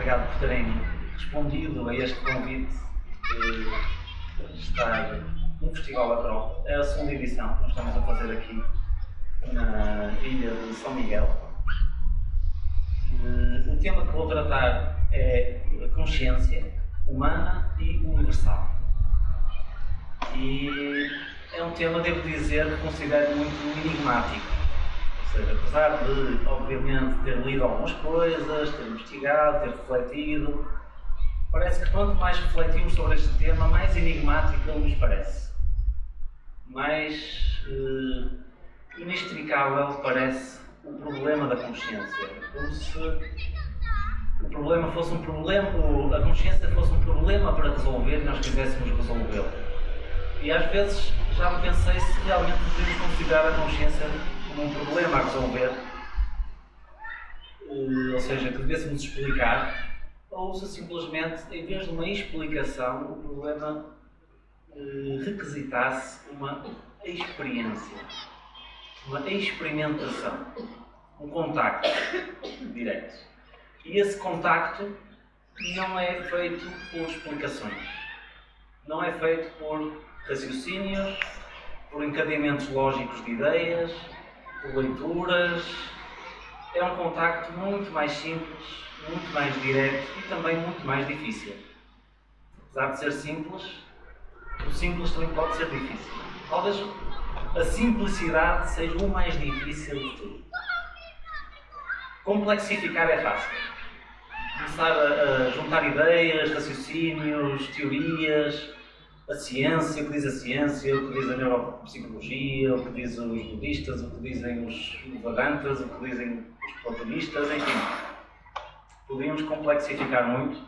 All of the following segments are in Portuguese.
obrigado por terem respondido a este convite de estar no Festival Acró. É a segunda edição que nós estamos a fazer aqui na ilha de São Miguel. O tema que vou tratar é a consciência humana e universal. E é um tema, devo dizer, que considero muito enigmático. Ou seja, apesar de, obviamente, ter lido algumas coisas, ter investigado, ter refletido, parece que quanto mais refletimos sobre este tema, mais enigmático ele nos parece. Mais inextricável parece o problema da consciência. Como se o problema fosse um problema, a consciência fosse um problema para resolver e nós quiséssemos resolvê-lo. E às vezes já me pensei se realmente deveríamos considerar a consciência como um problema a resolver, ou seja, que devêssemos explicar, ou se simplesmente, em vez de uma explicação, o problema requisitasse uma experiência, uma experimentação, um contacto direto. E esse contacto não é feito por explicações, não é feito por raciocínios, por encadeamentos lógicos de ideias, por leituras. É um contacto muito mais simples, muito mais direto e também muito mais difícil. Apesar de ser simples, o simples também pode ser difícil. Talvez a simplicidade seja o mais difícil de tudo. Complexificar é fácil. Começar a juntar ideias, raciocínios, teorias, a ciência, o que diz a ciência, o que diz a neuropsicologia, o que dizem os budistas, o que dizem os Vedantas, o que dizem os platonistas, enfim. Podíamos complexificar muito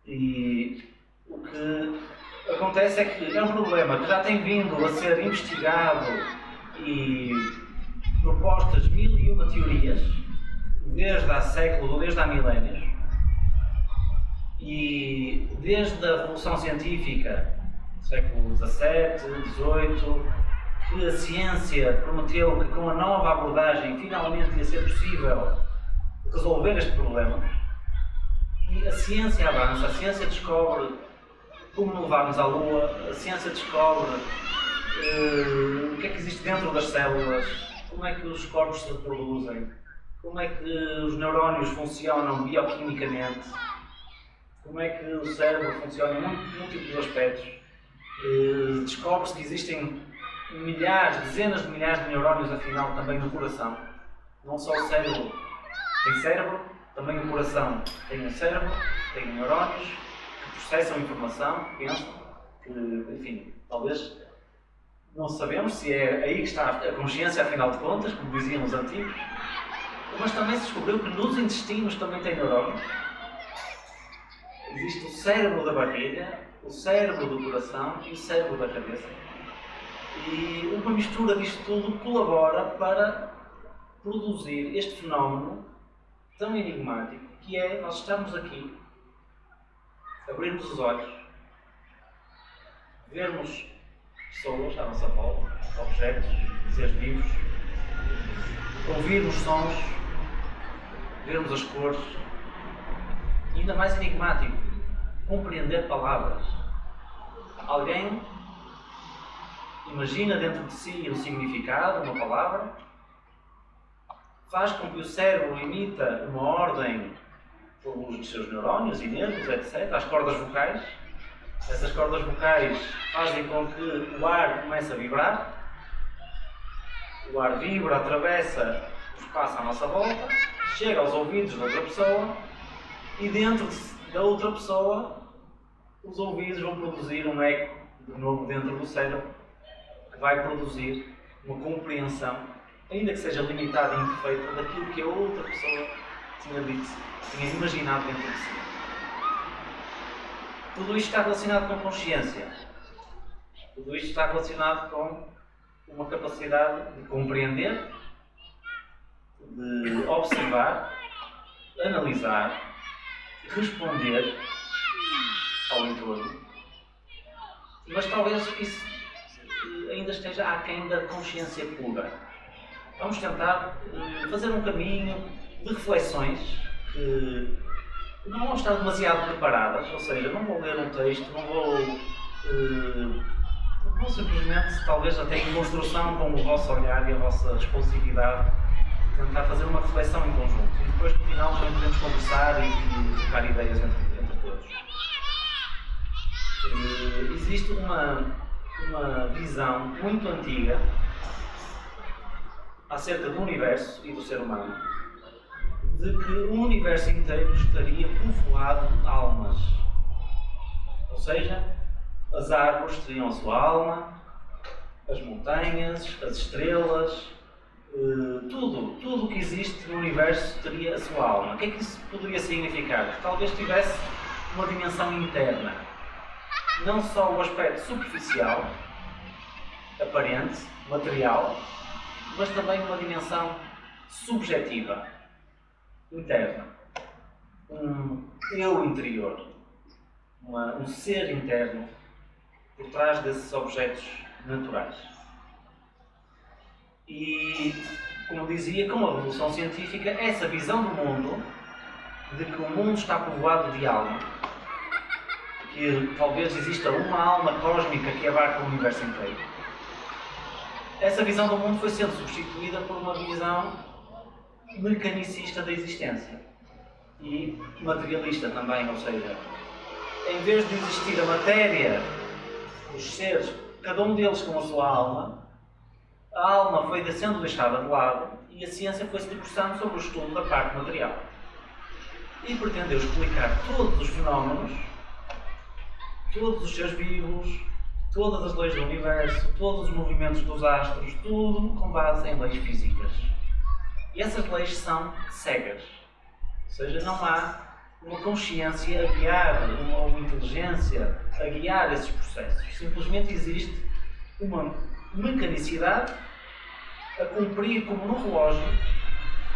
e o que acontece é que é um problema que já tem vindo a ser investigado e propostas 1001 teorias desde há séculos ou desde há milénios. E desde a Revolução Científica, século XVII, XVIII, que a ciência prometeu que com a nova abordagem finalmente ia ser possível resolver este problema. E a ciência avança, a ciência descobre como levarmos à Lua, a ciência descobre o que é que existe dentro das células, como é que os corpos se reproduzem, como é que os neurónios funcionam bioquimicamente, como é que o cérebro funciona em múltiplos aspectos. Descobre-se que existem milhares, dezenas de milhares de neurónios, afinal, também no coração. Não só o cérebro tem cérebro, também o coração tem um cérebro, tem neurónios que processam informação, pensam, que, enfim, talvez não sabemos se é aí que está a consciência, afinal de contas, como diziam os antigos, mas também se descobriu que nos intestinos também tem neurónios. Existe o cérebro da barriga, o cérebro do coração e o cérebro da cabeça. E uma mistura disto tudo colabora para produzir este fenómeno tão enigmático que é nós estarmos aqui, abrirmos os olhos, vermos pessoas à nossa volta, objetos, seres vivos, ouvirmos sons, vermos as cores, e ainda mais enigmático, compreender palavras. Alguém imagina dentro de si um significado, uma palavra, faz com que o cérebro imita uma ordem pelo uso dos seus neurónios e nervos, etc., as cordas vocais. Essas cordas vocais fazem com que o ar comece a vibrar. O ar vibra, atravessa o espaço à nossa volta, chega aos ouvidos da outra pessoa e dentro da outra pessoa os ouvidos vão produzir um eco de novo dentro do cérebro que vai produzir uma compreensão, ainda que seja limitada e imperfeita, daquilo que a outra pessoa tinha dito, tinha imaginado dentro de si. Tudo isto está relacionado com consciência. Tudo isto está relacionado com uma capacidade de compreender, de observar, analisar, responder ao entorno. Mas talvez isso ainda esteja aquém da consciência pura. Vamos tentar fazer um caminho de reflexões que não vão estar demasiado preparadas, ou seja, não vou ler um texto, não vou simplesmente, talvez até em construção com o vosso olhar e a vossa responsividade, tentar fazer uma reflexão em conjunto e depois no final também podemos conversar e trocar ideias entre todos. Existe uma visão muito antiga acerca do universo e do ser humano, de que o universo inteiro estaria povoado de almas. Ou seja, as árvores teriam a sua alma, as montanhas, as estrelas, tudo o que existe no universo teria a sua alma. O que é que isso poderia significar? Que talvez tivesse uma dimensão interna. Não só o aspecto superficial, aparente, material, mas também uma dimensão subjetiva, interna. Um eu interior, um ser interno por trás desses objetos naturais. E, como dizia, com a revolução científica, essa visão do mundo, de que o mundo está povoado de alma, que talvez exista uma alma cósmica que abarca o universo inteiro, essa visão do mundo foi sendo substituída por uma visão mecanicista da existência e materialista também, ou seja, em vez de existir a matéria, os seres, cada um deles com a sua alma, a alma foi sendo deixada de lado e a ciência foi se debruçando sobre o estudo da parte material e pretendeu explicar todos os fenómenos, todos os seres vivos, todas as leis do universo, todos os movimentos dos astros, tudo com base em leis físicas. E essas leis são cegas. Ou seja, não há uma consciência a guiar, uma inteligência a guiar esses processos. Simplesmente existe uma mecanicidade a cumprir como no relógio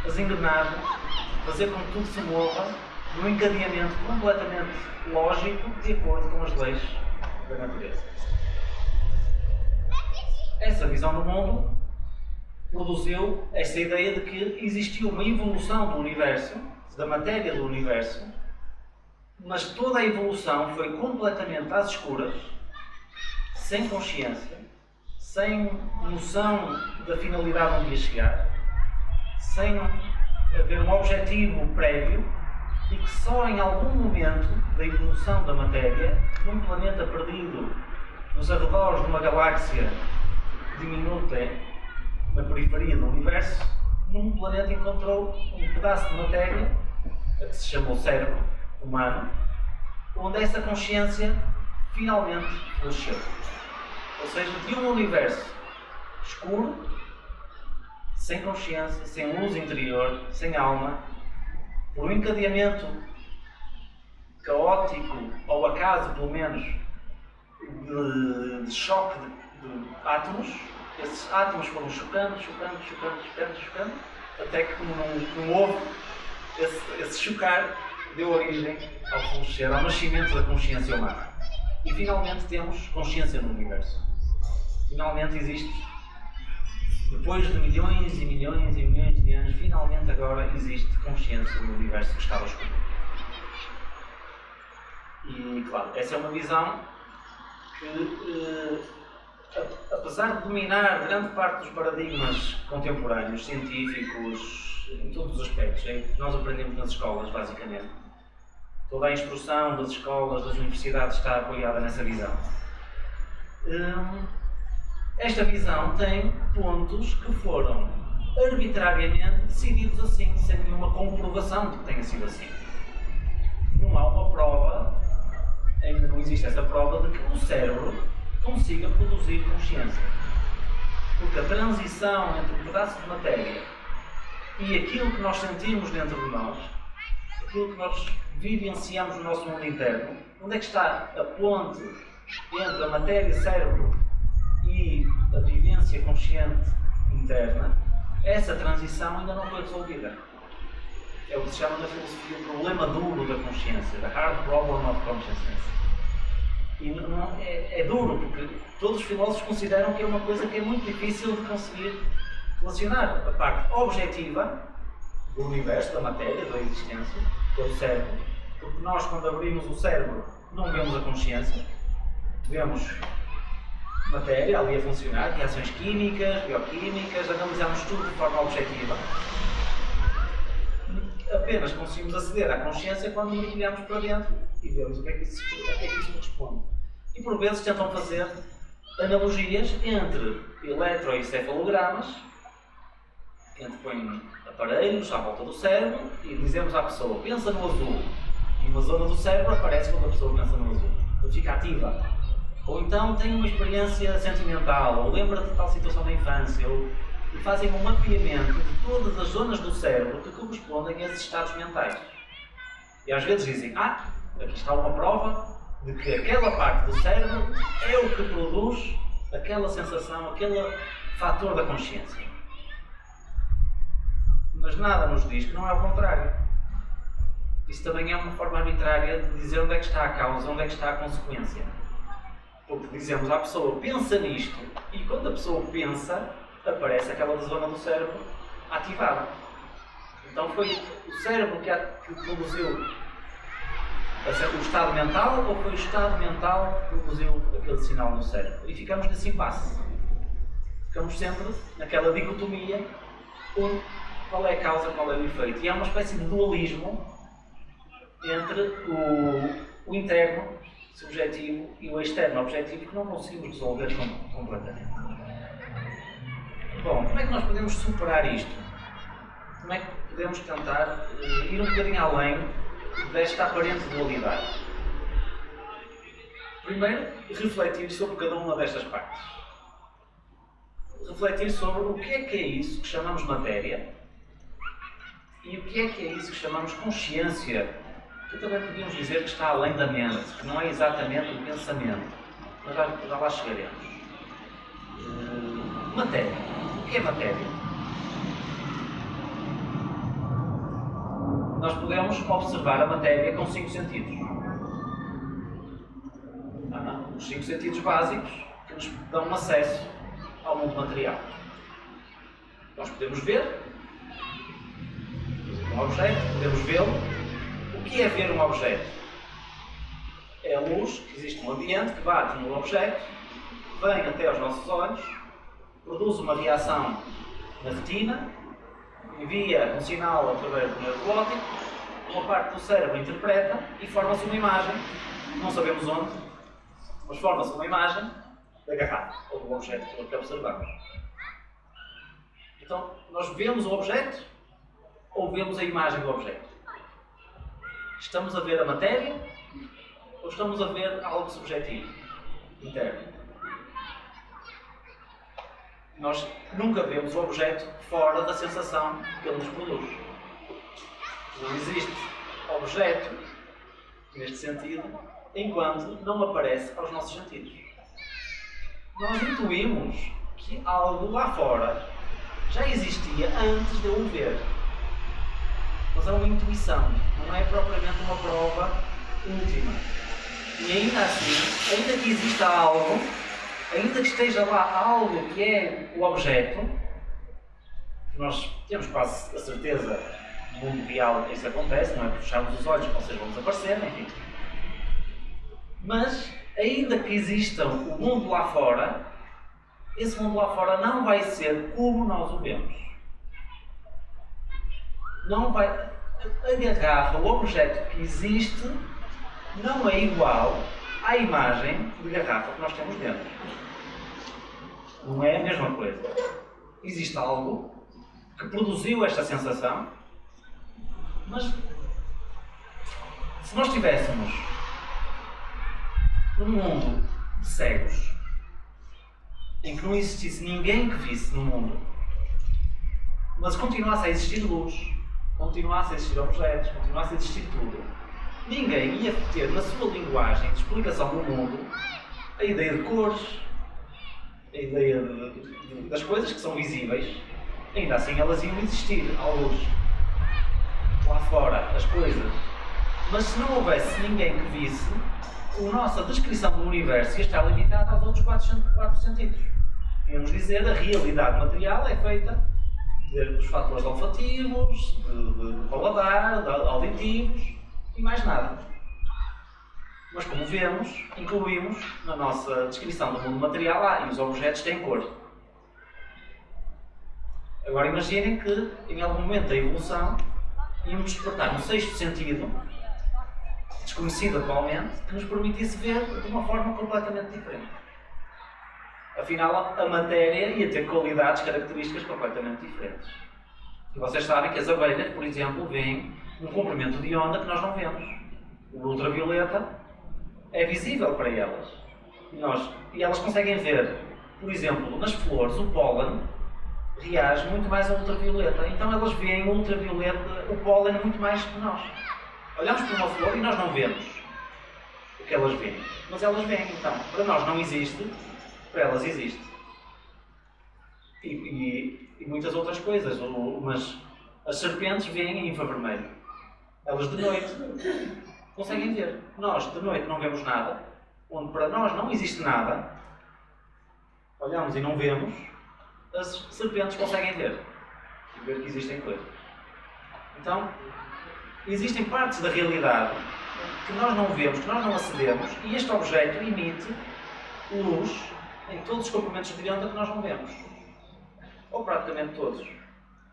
as engrenagens, fazer com que tudo se mova num encadeamento completamente lógico de acordo com as leis da natureza. Essa visão do mundo produziu esta ideia de que existiu uma evolução do universo, da matéria do universo, mas toda a evolução foi completamente às escuras, sem consciência, sem noção da finalidade onde ia chegar, sem haver um objetivo prévio, e que só em algum momento da evolução da matéria, num planeta perdido nos arredores de uma galáxia diminuta na periferia do universo, num planeta encontrou um pedaço de matéria, a que se chamou cérebro humano, onde essa consciência finalmente floresceu. Ou seja, de um universo escuro, sem consciência, sem luz interior, sem alma, por um encadeamento caótico, ou acaso pelo menos, de choque de átomos. Esses átomos foram chocando, até que, como num ovo, esse chocar deu origem ao florescer, ao nascimento da consciência humana. E finalmente temos consciência no universo. Finalmente existe, depois de milhões e milhões e milhões de anos, finalmente agora existe consciência no universo que estava escuro. E, claro, essa é uma visão que, apesar de dominar grande parte dos paradigmas contemporâneos, científicos, em todos os aspectos, é que nós aprendemos nas escolas, basicamente. Toda a instrução das escolas, das universidades está apoiada nessa visão. Esta visão tem pontos que foram arbitrariamente decididos assim, sem nenhuma comprovação de que tenha sido assim. Não há uma prova, ainda não existe essa prova de que o cérebro consiga produzir consciência. Porque a transição entre um pedaço de matéria e aquilo que nós sentimos dentro de nós, aquilo que nós vivenciamos no nosso mundo interno, onde é que está a ponte entre a matéria cérebro e a vivência consciente interna, essa transição ainda não foi resolvida. É o que se chama na filosofia o problema duro da consciência, the hard problem of consciousness. E é duro, porque todos os filósofos consideram que é uma coisa que é muito difícil de conseguir relacionar a parte objetiva do universo, da matéria, da existência, que é o cérebro, Porque nós, quando abrimos o cérebro, não vemos a consciência, vemos matéria ali a funcionar, reações químicas, bioquímicas, analisamos tudo de forma objetiva. Apenas conseguimos aceder à consciência quando mergulhamos para dentro e vemos o que é que isso corresponde. E por vezes tentam fazer analogias entre eletroencefalogramas, entre põem aparelhos à volta do cérebro e dizemos à pessoa, pensa no azul, e uma zona do cérebro aparece quando a pessoa pensa no azul, ou fica ativa. Ou então tem uma experiência sentimental, ou lembra de tal situação da infância, e fazem um mapeamento de todas as zonas do cérebro que correspondem a esses estados mentais. E às vezes dizem, aqui está uma prova de que aquela parte do cérebro é o que produz aquela sensação, aquele fator da consciência. Mas nada nos diz que não é o contrário. Isso também é uma forma arbitrária de dizer onde é que está a causa, onde é que está a consequência. Porque dizemos à pessoa, pensa nisto, e quando a pessoa pensa, aparece aquela zona do cérebro ativada. Então foi o cérebro que produziu o estado mental, ou foi o estado mental que produziu aquele sinal no cérebro? E ficamos nesse impasse. Ficamos sempre naquela dicotomia, qual é a causa, qual é o efeito. E há uma espécie de dualismo entre o interno, subjetivo, e o externo, objetivo, que não conseguimos resolver completamente. Bom, como é que nós podemos superar isto? Como é que podemos tentar ir um bocadinho além desta aparente dualidade? Primeiro, refletir sobre cada uma destas partes. Refletir sobre o que é isso que chamamos matéria e o que é isso que chamamos consciência, que também podíamos dizer que está além da mente, que não é exatamente o pensamento, mas já lá chegaremos. Matéria. O que é matéria? Nós podemos observar a matéria com 5 sentidos. Os 5 sentidos básicos que nos dão acesso ao mundo material. Nós podemos ver um objeto, podemos vê-lo. O que é ver um objeto? É a luz que existe no ambiente, que bate no objeto, vem até aos nossos olhos, produz uma reação na retina, envia um sinal através do nervo óptico, uma parte do cérebro interpreta e forma-se uma imagem, não sabemos onde, mas forma-se uma imagem da garrafa, ou do objeto que observamos. Então, nós vemos o objeto ou vemos a imagem do objeto? Estamos a ver a matéria ou estamos a ver algo subjetivo, interno? Nós nunca vemos o objeto fora da sensação que ele nos produz. Não existe objeto, neste sentido, enquanto não aparece aos nossos sentidos. Nós intuímos que algo lá fora já existia antes de eu o ver. Mas é uma intuição, não é propriamente uma prova última. E ainda assim, ainda que exista algo, ainda que esteja lá algo que é o objeto, nós temos quase a certeza no mundo real que isso acontece, não é? Fechamos os olhos, vocês vão desaparecer, enfim. Mas, ainda que exista o mundo lá fora, esse mundo lá fora não vai ser como nós o vemos. Não vai... A garrafa, o objeto que existe, não é igual à imagem de garrafa que nós temos dentro. Não é a mesma coisa. Existe algo que produziu esta sensação, mas se nós estivéssemos num mundo de cegos, em que não existisse ninguém que visse no mundo, mas continuasse a existir luz, continuasse a existir objetos, continuasse a existir tudo, ninguém ia ter na sua linguagem de explicação do mundo a ideia de cores, a ideia das coisas que são visíveis. Ainda assim elas iam existir à luz, lá fora, as coisas. Mas se não houvesse ninguém que visse, a nossa descrição do universo ia estar limitada aos outros 4 sentidos. Íamos dizer, a realidade material é feita dos fatores olfativos, de paladar, de auditivos, E mais nada. Mas como vemos, incluímos na nossa descrição do mundo material, e os objetos têm cor. Agora imaginem que, em algum momento da evolução, íamos despertar um sexto sentido, desconhecido atualmente, que nos permitisse ver de uma forma completamente diferente. Afinal, a matéria ia ter qualidades, características completamente diferentes. E vocês sabem que as abelhas, por exemplo, veem um comprimento de onda que nós não vemos. O ultravioleta é visível para elas. E elas conseguem ver, por exemplo, nas flores, o pólen reage muito mais ao ultravioleta. Então elas veem o ultravioleta, o pólen, muito mais que nós. Olhamos para uma flor e nós não vemos o que elas veem. Mas elas veem. Então, para nós não existe, para elas existe. E muitas outras coisas. Mas as serpentes veem em infravermelho. Elas de noite conseguem ver. Nós de noite não vemos nada. Onde para nós não existe nada, olhamos e não vemos, as serpentes conseguem ver. E ver que existem coisas. Então, existem partes da realidade que nós não vemos, que nós não acedemos, e este objeto emite luz em todos os comprimentos de onda que nós não vemos. Ou praticamente todos.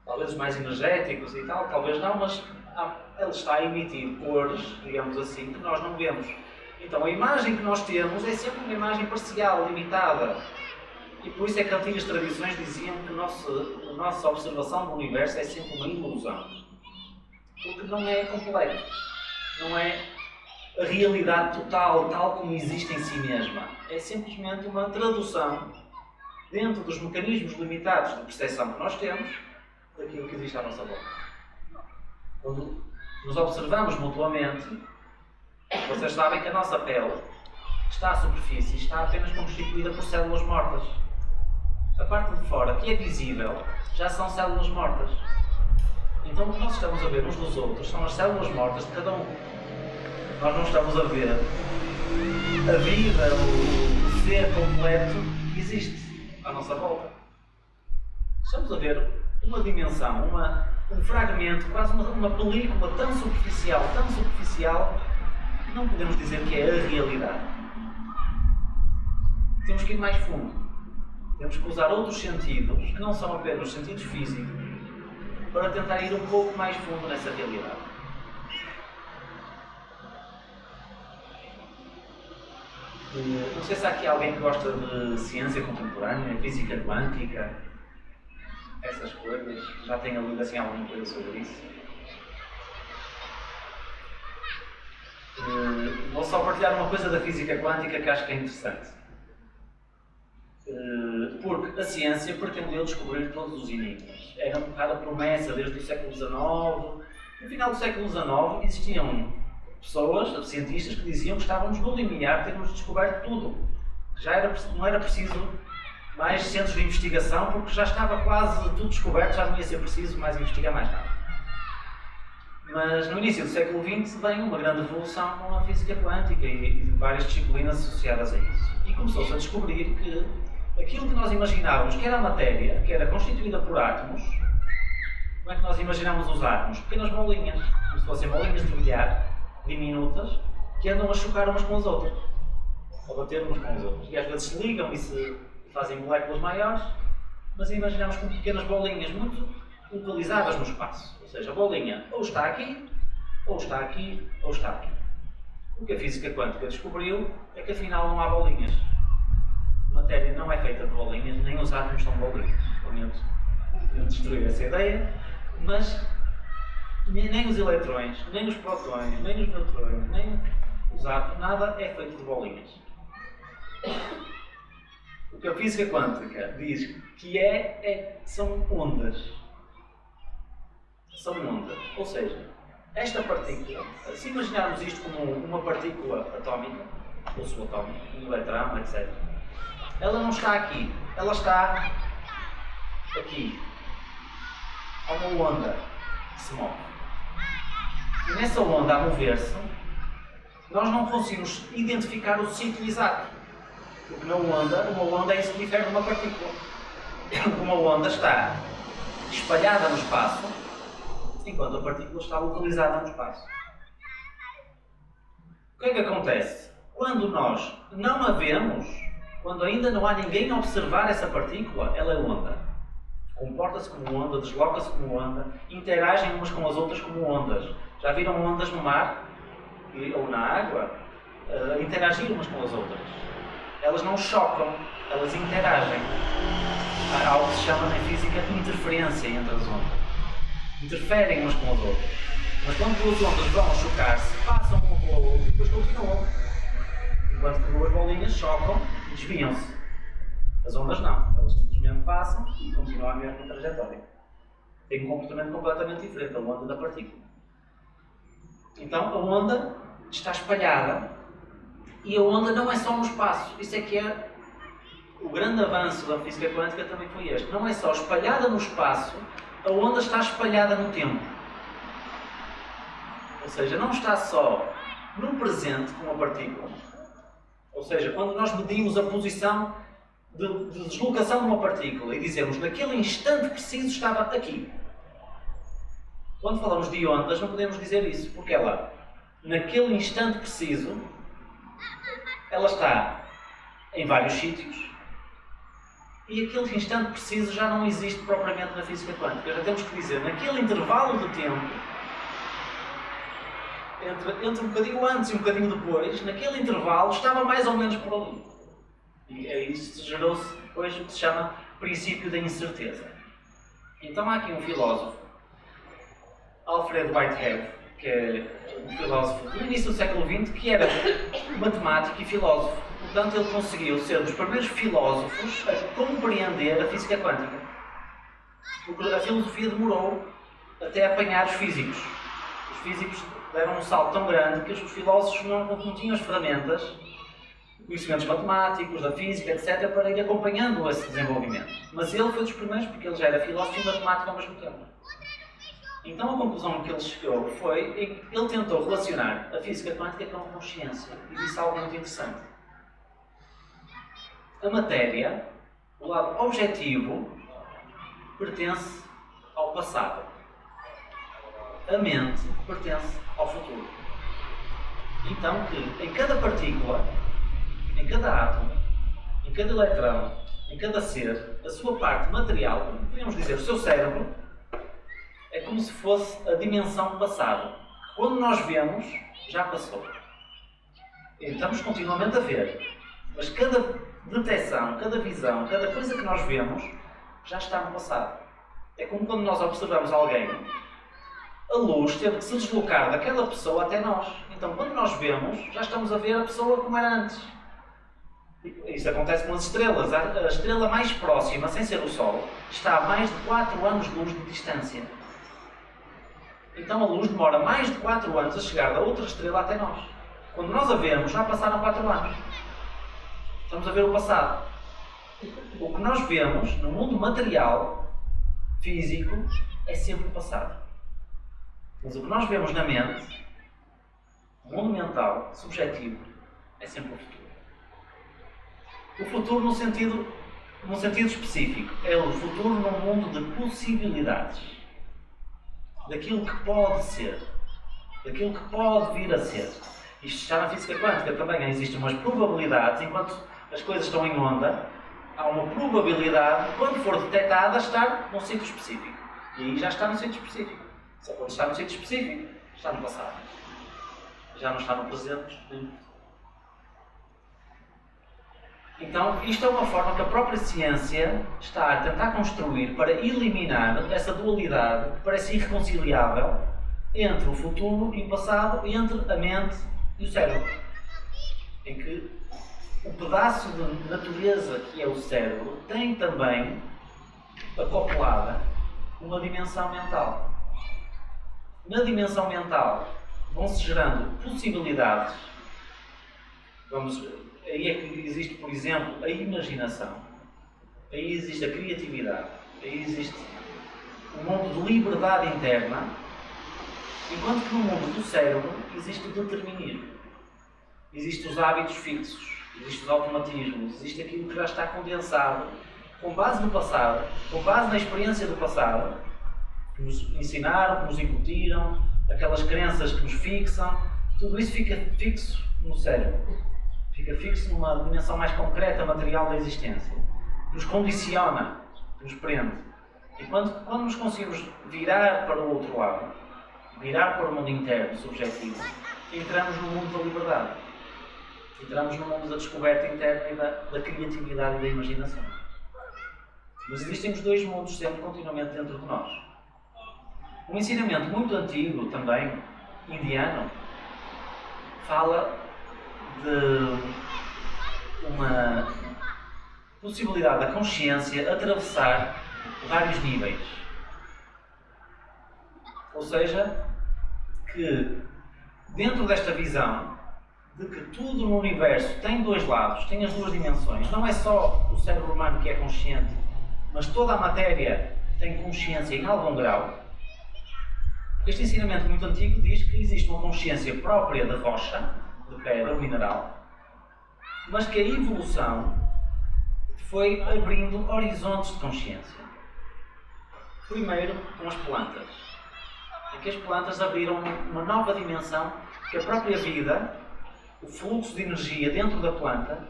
Talvez os mais energéticos e tal, talvez não, mas ele está a emitir cores, digamos assim, que nós não vemos. Então a imagem que nós temos é sempre uma imagem parcial, limitada. E por isso é que antigas tradições diziam que a nossa observação do universo é sempre uma ilusão. Porque não é completo. Não é a realidade total, tal como existe em si mesma. É simplesmente uma tradução, dentro dos mecanismos limitados de percepção que nós temos, daquilo que existe à nossa volta. Quando nos observamos mutuamente, vocês sabem que a nossa pele está à superfície, está apenas constituída por células mortas. A parte de fora, que é visível, já são células mortas. Então o que nós estamos a ver uns dos outros são as células mortas de cada um. Nós não estamos a ver a vida, o ser completo que existe à nossa volta. Estamos a ver uma dimensão, um fragmento, quase uma película tão superficial, que não podemos dizer que é a realidade. Temos que ir mais fundo. Temos que usar outros sentidos, que não são apenas os sentidos físicos, para tentar ir um pouco mais fundo nessa realidade. Não sei se há aqui alguém que gosta de ciência contemporânea, física quântica, essas coisas. Já tenha lido assim alguma coisa sobre isso? Vou só partilhar uma coisa da física quântica que acho que é interessante. Porque a ciência pretendeu descobrir todos os enigmas. Era um bocado a promessa desde o século XIX. No final do século XIX existiam pessoas, cientistas, que diziam que estávamos no limiar de termos descoberto tudo. Não era preciso mais centros de investigação, porque já estava quase tudo descoberto, já não ia ser preciso mais investigar mais nada. Mas no início do século XX vem uma grande revolução com a física quântica e várias disciplinas associadas a isso. E começou-se a descobrir que aquilo que nós imaginávamos que era a matéria, que era constituída por átomos, como é que nós imaginamos os átomos? Pequenas bolinhas, como se fossem bolinhas de bilhar, diminutas, que andam a chocar umas com as outras, a bater umas com as outras. E às vezes se ligam e se fazem moléculas maiores, mas imaginamos como pequenas bolinhas muito localizadas no espaço. Ou seja, a bolinha ou está aqui, ou está aqui, ou está aqui. O que a física quântica descobriu é que afinal não há bolinhas. A matéria não é feita de bolinhas, nem os átomos são bolinhas. Pelo menos eu destruí essa ideia, mas nem os eletrões, nem os prótons, nem os neutrões, nem os átomos, nada é feito de bolinhas. O que a física quântica diz que são ondas. São ondas. Ou seja, esta partícula, se imaginarmos isto como uma partícula atómica, ou subatómica, um eletrão, etc., ela não está aqui, ela está aqui. Há uma onda que se move. E nessa onda a mover-se, nós não conseguimos identificar o sítio exato. Porque uma onda é isso que difere de uma partícula. Uma onda está espalhada no espaço, enquanto a partícula está localizada no espaço. que é que acontece? Quando nós não a vemos, quando ainda não há ninguém a observar essa partícula, ela é onda. Comporta-se como onda, desloca-se como onda, interagem umas com as outras como ondas. Já viram ondas no mar ou na água interagir umas com as outras? Elas não chocam, elas interagem. Há algo que se chama na física de interferência entre as ondas. Interferem umas com as outras. Mas quando duas ondas vão chocar-se, passam uma pela outra e depois continuam. Enquanto que duas bolinhas chocam e desviam-se. As ondas não, elas simplesmente passam e continuam a mesma trajetória. Tem um comportamento completamente diferente, a onda da partícula. Então a onda está espalhada e a onda não é só no espaço. Isso é que é o grande avanço da física quântica, também foi este. Não é só espalhada no espaço, a onda está espalhada no tempo. Ou seja, não está só no presente como a partícula. Ou seja, quando nós medimos a posição de deslocação de uma partícula e dizemos naquele instante preciso estava aqui. Quando falamos de ondas não podemos dizer isso, porque ela, naquele instante preciso, ela está em vários sítios e aquele instante preciso já não existe propriamente na física quântica. Já temos que dizer, naquele intervalo de tempo, entre um bocadinho antes e um bocadinho depois, naquele intervalo estava mais ou menos por ali. E é isso que gerou-se depois o que se chama princípio da incerteza. Então há aqui um filósofo, Alfred Whitehead, que é um filósofo do início do século XX, que era matemático e filósofo. Portanto, ele conseguiu ser um dos primeiros filósofos a compreender a física quântica. Porque a filosofia demorou até apanhar os físicos. Os físicos deram um salto tão grande que os filósofos não tinham as ferramentas, conhecimentos matemáticos, da física, etc., para ir acompanhando esse desenvolvimento. Mas ele foi dos primeiros, porque ele já era filósofo e matemático ao mesmo tempo. Então a conclusão que ele chegou foi que ele tentou relacionar a física quântica com a consciência e disse algo muito interessante. A matéria, o lado objetivo, pertence ao passado. A mente pertence ao futuro. Então que em cada partícula, em cada átomo, em cada eletrão, em cada ser, a sua parte material, podemos dizer, o seu cérebro, é como se fosse a dimensão passada. Quando nós vemos, já passou. E estamos continuamente a ver. Mas cada detecção, cada visão, cada coisa que nós vemos, já está no passado. É como quando nós observamos alguém, a luz teve que se deslocar daquela pessoa até nós. Então, quando nós vemos, já estamos a ver a pessoa como era antes. Isso acontece com as estrelas. A estrela mais próxima, sem ser o Sol, está a mais de 4 anos-luz de distância. Então a luz demora mais de 4 anos a chegar da outra estrela até nós. Quando nós a vemos, já passaram 4 anos. Estamos a ver o passado. O que nós vemos no mundo material, físico, é sempre o passado. Mas o que nós vemos na mente, no mundo mental, subjetivo, é sempre o futuro. O futuro no sentido específico. É o futuro num mundo de possibilidades. Daquilo que pode ser. Daquilo que pode vir a ser. Isto está na física quântica também. Existem umas probabilidades, enquanto as coisas estão em onda, há uma probabilidade de, quando for detectada, estar num sítio específico. E aí já está no sítio específico. Só quando está no sítio específico, está no passado. Já não está no presente. Então, isto é uma forma que a própria ciência está a tentar construir para eliminar essa dualidade que parece irreconciliável entre o futuro e o passado, entre a mente e o cérebro. Em que o pedaço de natureza que é o cérebro tem também acoplada uma dimensão mental. Na dimensão mental vão-se gerando possibilidades. Aí é que existe, por exemplo, a imaginação. Aí existe a criatividade. Aí existe um mundo de liberdade interna, enquanto que no mundo do cérebro existe o determinismo. Existem os hábitos fixos, existem os automatismos, existe aquilo que já está condensado, com base no passado, com base na experiência do passado, que nos ensinaram, que nos incutiram, aquelas crenças que nos fixam. tudo isso fica fixo no cérebro, fica fixo numa dimensão mais concreta, material da existência, nos condiciona, nos prende. E quando nos conseguimos virar para o outro lado, virar para o mundo interno, subjetivo, entramos no mundo da liberdade. Entramos no mundo da descoberta interna e da criatividade e da imaginação. Mas existem os dois mundos sempre continuamente dentro de nós. Um ensinamento muito antigo também, indiano, fala de uma possibilidade da consciência atravessar vários níveis. Ou seja, que dentro desta visão de que tudo no universo tem dois lados, tem as duas dimensões, não é só o cérebro humano que é consciente, mas toda a matéria tem consciência em algum grau. Este ensinamento muito antigo diz que existe uma consciência própria da rocha, de pedra, mineral, mas que a evolução foi abrindo horizontes de consciência. Primeiro com as plantas, em que as plantas abriram uma nova dimensão que a própria vida, o fluxo de energia dentro da planta,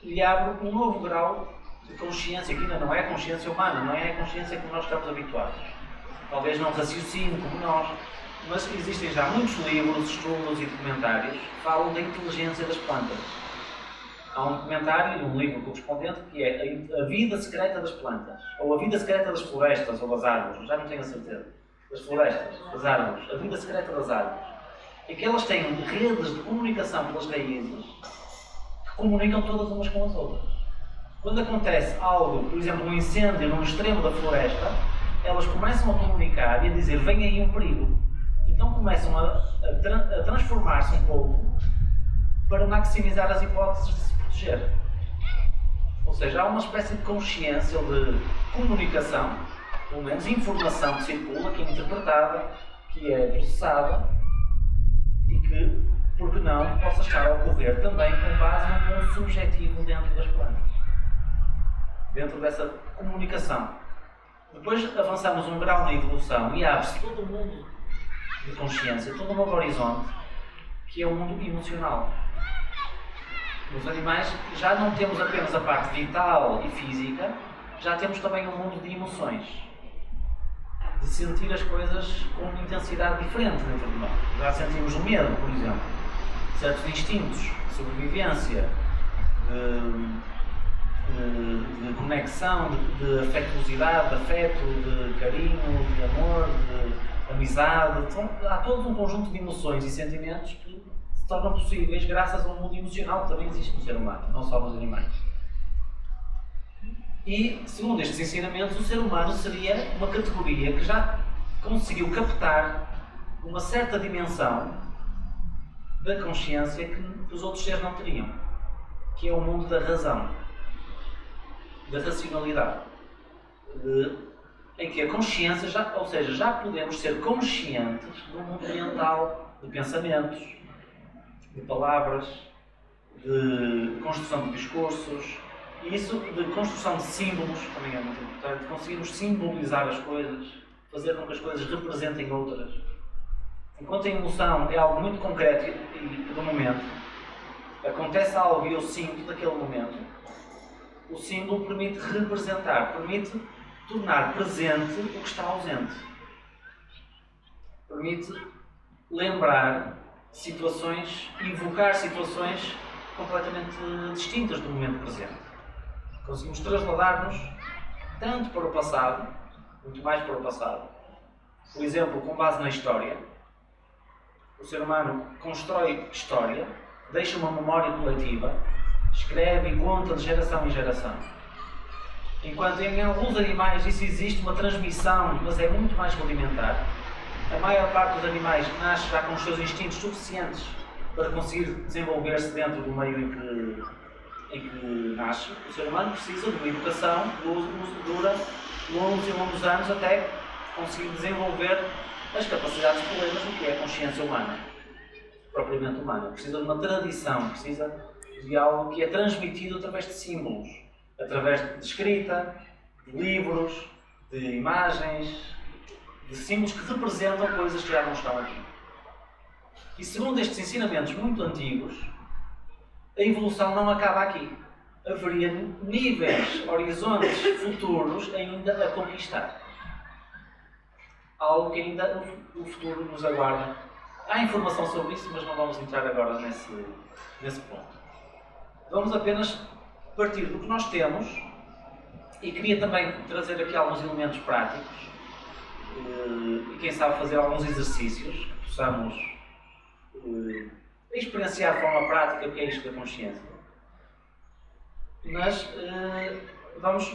lhe abre um novo grau de consciência, que ainda não é a consciência humana, não é a consciência que nós estamos habituados. Talvez não raciocínio como nós, mas existem já muitos livros, estudos e documentários que falam da inteligência das plantas. Há um documentário e um livro correspondente que é A Vida Secreta das Plantas, ou A Vida Secreta das Florestas ou das Árvores, já não tenho a certeza. Das florestas, das árvores, A Vida Secreta das Árvores. Em que elas têm redes de comunicação pelas raízes que comunicam todas umas com as outras. Quando acontece algo, por exemplo, um incêndio num extremo da floresta, elas começam a comunicar e a dizer: vem aí um perigo. Então começam a transformar-se um pouco para maximizar as hipóteses de se proteger. Ou seja, há uma espécie de consciência ou de comunicação, pelo menos informação que circula, que é interpretada, que é processada e que, por que não, possa estar a ocorrer também com base num ponto subjetivo dentro das plantas. Dentro dessa comunicação. Depois avançamos um grau na evolução e abre-se todo um mundo de consciência, todo um novo horizonte, que é o mundo emocional. Nos animais já não temos apenas a parte vital e física, já temos também um mundo de emoções. De sentir as coisas com uma intensidade diferente dentro de nós. Já sentimos o medo, por exemplo, certos instintos de sobrevivência, de conexão, de afetuosidade, de afeto, de carinho, de amor, de amizade. Então, há todo um conjunto de emoções e sentimentos que se tornam possíveis graças a um mundo emocional que também existe no ser humano, não só nos animais. E, segundo estes ensinamentos, o ser humano seria uma categoria que já conseguiu captar uma certa dimensão da consciência que os outros seres não teriam, que é o mundo da razão, da racionalidade, em que a consciência, já podemos ser conscientes do mundo mental, de pensamentos, de palavras, de construção de discursos, e isso de construção de símbolos também é muito importante. Conseguirmos simbolizar as coisas, fazer com que as coisas representem outras. Enquanto a emoção é algo muito concreto e do momento, acontece algo e eu sinto daquele momento, o símbolo permite representar, permite tornar presente o que está ausente. Permite lembrar situações, evocar situações completamente distintas do momento presente. Conseguimos trasladar-nos tanto para o passado, muito mais para o passado. Por exemplo, com base na história, o ser humano constrói história, deixa uma memória coletiva, escreve e conta de geração em geração. Enquanto em alguns animais isso existe uma transmissão, mas é muito mais rudimentar. A maior parte dos animais nasce já com os seus instintos suficientes para conseguir desenvolver-se dentro do meio em que nasce. O ser humano precisa de uma educação que dura longos e longos anos até conseguir desenvolver as capacidades plenas do que é a consciência humana, propriamente humana. Precisa de uma tradição, precisa de algo que é transmitido através de símbolos, através de escrita, de livros, de imagens, de símbolos que representam coisas que já não estão aqui. E segundo estes ensinamentos muito antigos, a evolução não acaba aqui. Haveria níveis, horizontes futuros ainda a conquistar. Algo que ainda o futuro nos aguarda. Há informação sobre isso, mas não vamos entrar agora nesse ponto. Vamos apenas partir do que nós temos, e queria também trazer aqui alguns elementos práticos e quem sabe fazer alguns exercícios que possamos experienciar de forma prática o que é isto da consciência. Mas vamos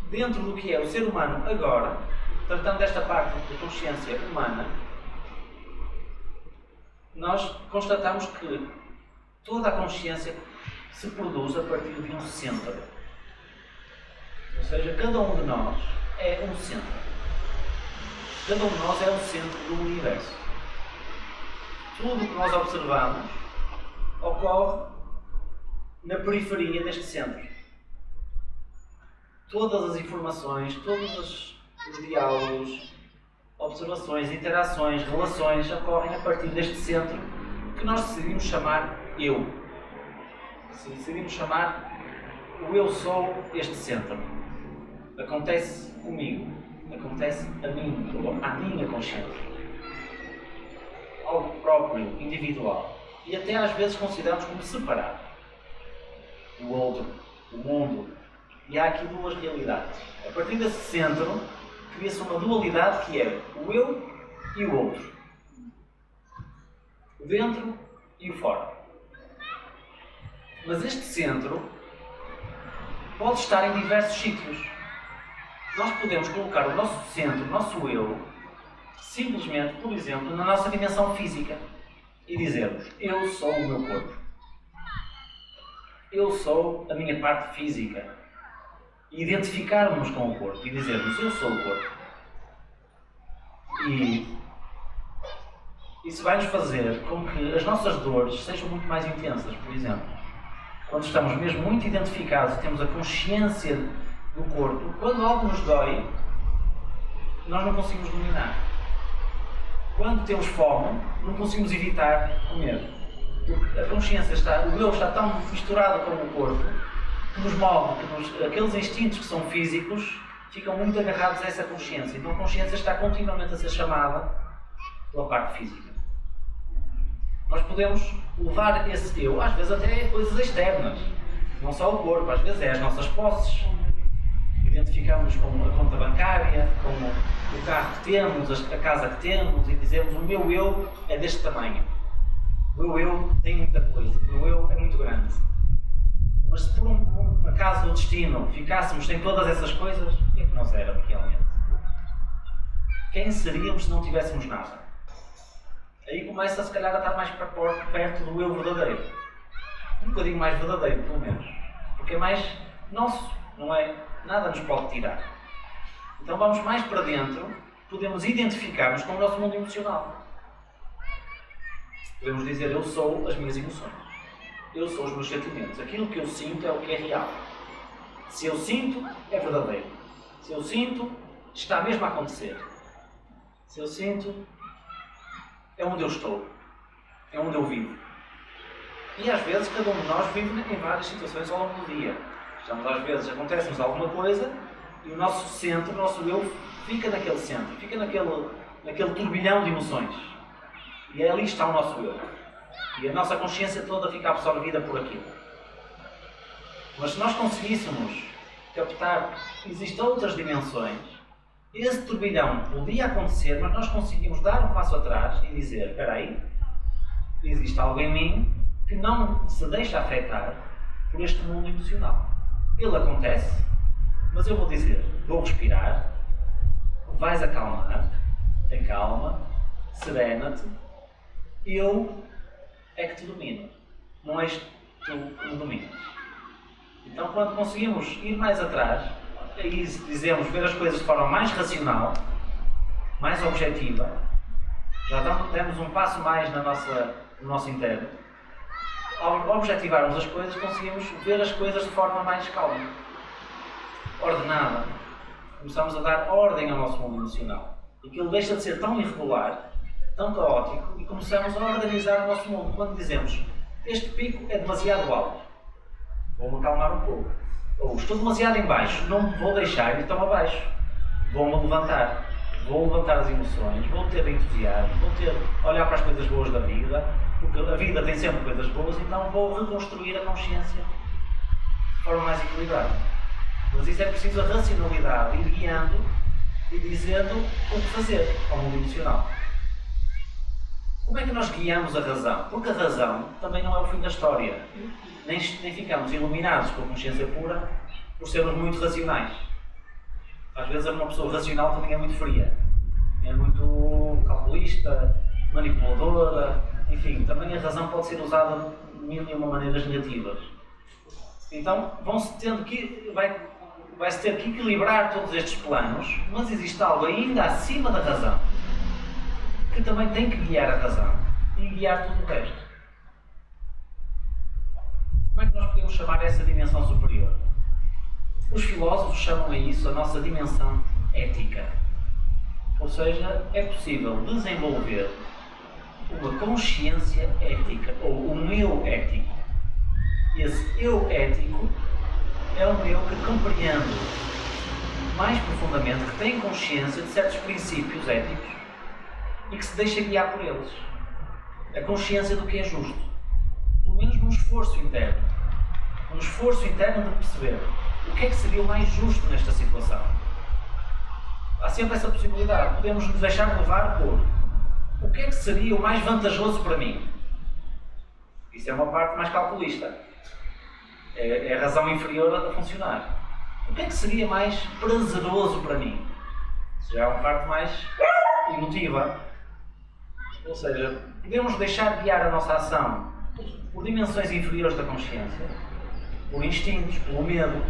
dentro do que é o ser humano agora, tratando desta parte da consciência humana, nós constatamos que toda a consciência se produz a partir de um centro. Ou seja, cada um de nós é um centro. Cada um de nós é um centro do universo. Tudo o que nós observamos ocorre na periferia deste centro. Todas as informações, todos os diálogos, observações, interações, relações ocorrem a partir deste centro que nós decidimos chamar eu. Decidimos chamar o eu sou este centro. Acontece comigo, acontece a mim, ou à minha consciência. Algo próprio, individual. E até às vezes consideramos como separado. O outro, o mundo. E há aqui duas realidades. A partir desse centro, cria-se uma dualidade que é o eu e o outro. O dentro e o fora. Mas este centro pode estar em diversos sítios. Nós podemos colocar o nosso centro, o nosso eu, simplesmente, por exemplo, na nossa dimensão física e dizermos: eu sou o meu corpo. Eu sou a minha parte física. E identificarmos com o corpo e dizermos: eu sou o corpo. E isso vai nos fazer com que as nossas dores sejam muito mais intensas, por exemplo. Quando estamos mesmo muito identificados e temos a consciência do corpo, quando algo nos dói, nós não conseguimos dominar. Quando temos fome, não conseguimos evitar comer. Porque a consciência o eu está tão misturado com o corpo que nos move, aqueles instintos que são físicos ficam muito agarrados a essa consciência. Então a consciência está continuamente a ser chamada pela parte física. Nós podemos levar esse eu, às vezes até coisas externas, não só o corpo, às vezes é as nossas posses. Identificamos com a conta bancária, com o carro que temos, a casa que temos e dizemos: o meu eu é deste tamanho. O meu eu tem muita coisa, o meu eu é muito grande. Mas se por um acaso do destino ficássemos sem todas essas coisas, o que é que nós éramos realmente? Quem seríamos se não tivéssemos nada? Aí começa se calhar a estar mais perto do eu verdadeiro. Um bocadinho mais verdadeiro, pelo menos. Porque é mais nosso, não é? Nada nos pode tirar. Então vamos mais para dentro, podemos identificar-nos com o nosso mundo emocional. Podemos dizer: eu sou as minhas emoções. Eu sou os meus sentimentos. Aquilo que eu sinto é o que é real. Se eu sinto, é verdadeiro. Se eu sinto, está mesmo a acontecer. Se eu sinto, é onde eu estou. É onde eu vivo. E às vezes cada um de nós vive em várias situações ao longo do dia. Às vezes acontece-nos alguma coisa e o nosso centro, o nosso eu, fica naquele centro. Fica naquele turbilhão de emoções. E ali está o nosso eu. E a nossa consciência toda fica absorvida por aquilo. Mas se nós conseguíssemos captar que existem outras dimensões, esse turbilhão podia acontecer, mas nós conseguimos dar um passo atrás e dizer: espera aí, existe algo em mim que não se deixa afetar por este mundo emocional. Ele acontece, mas eu vou dizer: vou respirar, vais acalmar, tem calma, serena-te, eu é que te domino, não és tu que me dominas. Então, quando conseguimos ir mais atrás, aí dizemos ver as coisas de forma mais racional, mais objetiva, já demos um passo mais no nosso interno. Ao objetivarmos as coisas, conseguimos ver as coisas de forma mais calma, ordenada. Começamos a dar ordem ao nosso mundo emocional. E aquilo deixa de ser tão irregular tão caótico e começamos a organizar o nosso mundo. Quando dizemos, este pico é demasiado alto, vou-me acalmar um pouco. Ou estou demasiado em baixo, não me vou deixar ir tão abaixo. Vou-me levantar. Vou levantar as emoções, vou ter entusiasmo, olhar para as coisas boas da vida, porque a vida tem sempre coisas boas, então vou reconstruir a consciência de forma mais equilibrada. Mas isso é preciso a racionalidade, ir guiando e dizendo o que fazer ao mundo emocional. Como é que nós guiamos a razão? Porque a razão também não é o fim da história. Nem ficamos iluminados com a consciência pura por sermos muito racionais. Às vezes uma pessoa racional também é muito fria. É muito calculista, manipuladora, enfim, também a razão pode ser usada de mil e uma maneiras negativas. Então vai-se ter que equilibrar todos estes planos, mas existe algo ainda acima da razão que também tem que guiar a razão e guiar tudo o resto. Como é que nós podemos chamar essa dimensão superior? Os filósofos chamam a isso a nossa dimensão ética. Ou seja, é possível desenvolver uma consciência ética, ou um eu ético. Esse eu ético é um eu que compreende mais profundamente, que tem consciência de certos princípios éticos e que se deixa guiar por eles. A consciência do que é justo. Pelo menos num esforço interno. Um esforço interno de perceber o que é que seria o mais justo nesta situação. Há sempre essa possibilidade. Podemos nos deixar levar por o que é que seria o mais vantajoso para mim. Isso é uma parte mais calculista. É a razão inferior a funcionar. O que é que seria mais prazeroso para mim? Isso já é uma parte mais emotiva. Ou seja, podemos deixar guiar a nossa ação por dimensões inferiores da consciência, por instintos, pelo medo,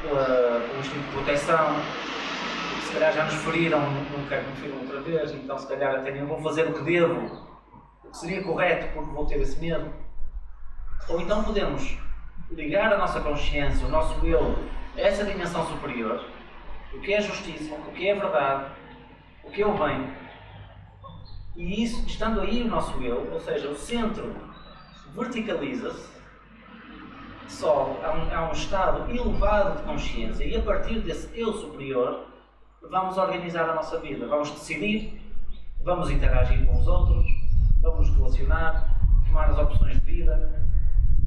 pelo instinto de proteção, porque se calhar já nos feriram, não quero que me firam outra vez, então se calhar até nem vou fazer o que devo, o que seria correto porque vou ter esse medo. Ou então podemos ligar a nossa consciência, o nosso eu, a essa dimensão superior, o que é justiça, o que é verdade, o que é o bem. E isso, estando aí o nosso eu, ou seja, o centro verticaliza-se, sobe, há um estado elevado de consciência e a partir desse eu superior vamos organizar a nossa vida, vamos decidir, vamos interagir com os outros, vamos nos relacionar, tomar as opções de vida,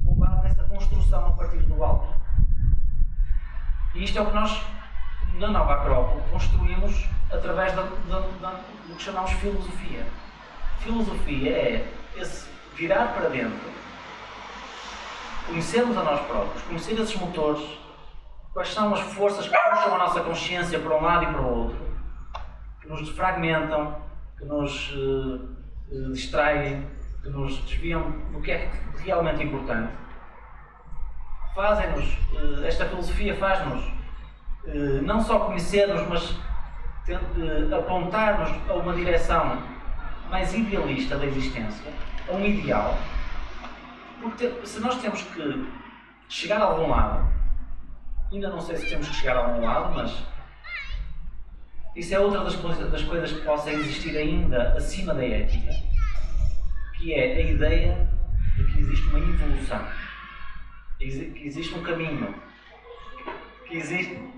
com base nessa construção a partir do alto. E isto é o que nós, na Nova Acrópole, construímos através do que chamamos filosofia. Filosofia é esse virar para dentro, conhecermos a nós próprios, conhecer esses motores, quais são as forças que puxam a nossa consciência para um lado e para o outro, que nos desfragmentam, que nos distraem, que nos desviam do que é realmente importante. Esta filosofia faz-nos não só conhecer-nos, mas apontar-nos a uma direção mais idealista da existência, a um ideal. Porque se nós temos que chegar a algum lado, ainda não sei se temos que chegar a algum lado, mas isso é outra das coisas que possa existir ainda acima da ética, que é a ideia de que existe uma evolução, que existe um caminho, que existe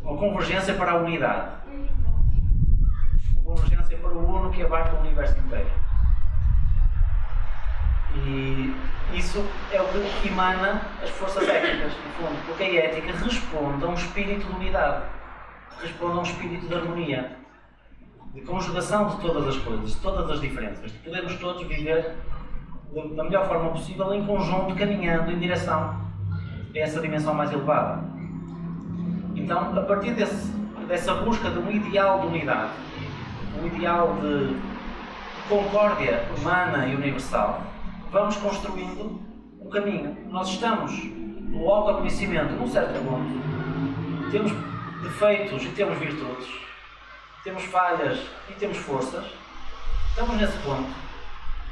uma convergência para a unidade, uma convergência para o uno que abarca o universo inteiro. E isso é o que emana as forças éticas, no fundo, porque a ética responde a um espírito de unidade, responde a um espírito de harmonia, de conjugação de todas as coisas, de todas as diferenças, de podermos todos viver da melhor forma possível em conjunto, caminhando em direção a essa dimensão mais elevada. Então, a partir dessa busca de um ideal de unidade, um ideal de concórdia humana e universal, vamos construindo um caminho. Nós estamos no autoconhecimento num certo ponto, temos defeitos e temos virtudes, temos falhas e temos forças, estamos nesse ponto,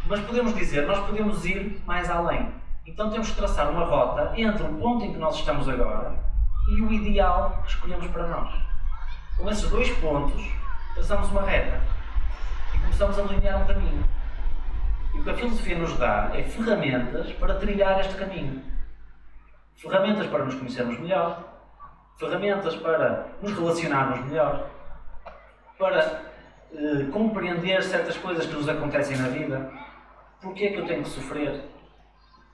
mas podemos dizer, nós podemos ir mais além. Então temos que traçar uma rota entre o ponto em que nós estamos agora e o ideal que escolhemos para nós. Com esses dois pontos, traçamos uma reta e começamos a delinear um caminho. E o que a filosofia nos dá é ferramentas para trilhar este caminho. Ferramentas para nos conhecermos melhor, ferramentas para nos relacionarmos melhor, para compreender certas coisas que nos acontecem na vida. Porquê é que eu tenho que sofrer?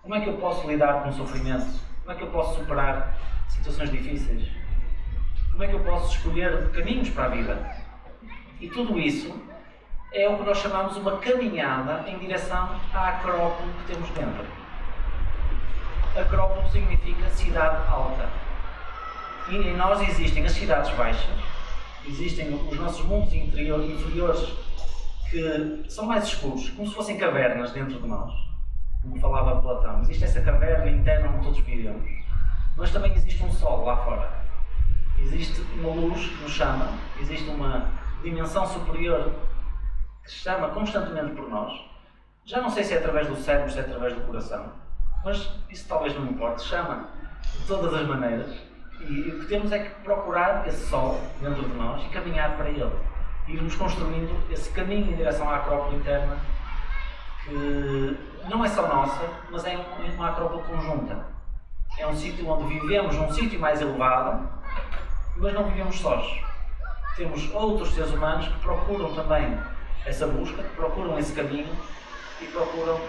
Como é que eu posso lidar com o sofrimento? Como é que eu posso superar situações difíceis? Como é que eu posso escolher caminhos para a vida? E tudo isso é o que nós chamamos uma caminhada em direção à Acrópole que temos dentro. Acrópole significa cidade alta. E em nós existem as cidades baixas, existem os nossos mundos inferiores que são mais escuros, como se fossem cavernas dentro de nós. Como falava Platão, existe essa caverna interna onde todos vivemos. Mas também existe um sol lá fora. Existe uma luz que nos chama, existe uma dimensão superior que se chama constantemente por nós. Já não sei se é através do cérebro, se é através do coração, mas isso talvez não importe, chama de todas as maneiras. E o que temos é que procurar esse sol dentro de nós e caminhar para ele. Irmos construindo esse caminho em direção à Acrópole interna, que não é só nossa, mas é uma Acrópole conjunta. É um sítio onde vivemos, um sítio mais elevado, mas não vivemos sós. Temos outros seres humanos que procuram também essa busca, que procuram esse caminho e procuram,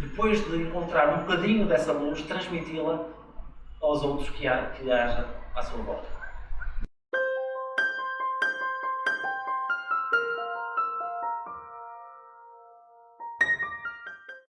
depois de encontrar um bocadinho dessa luz, transmiti-la aos outros que haja à sua volta.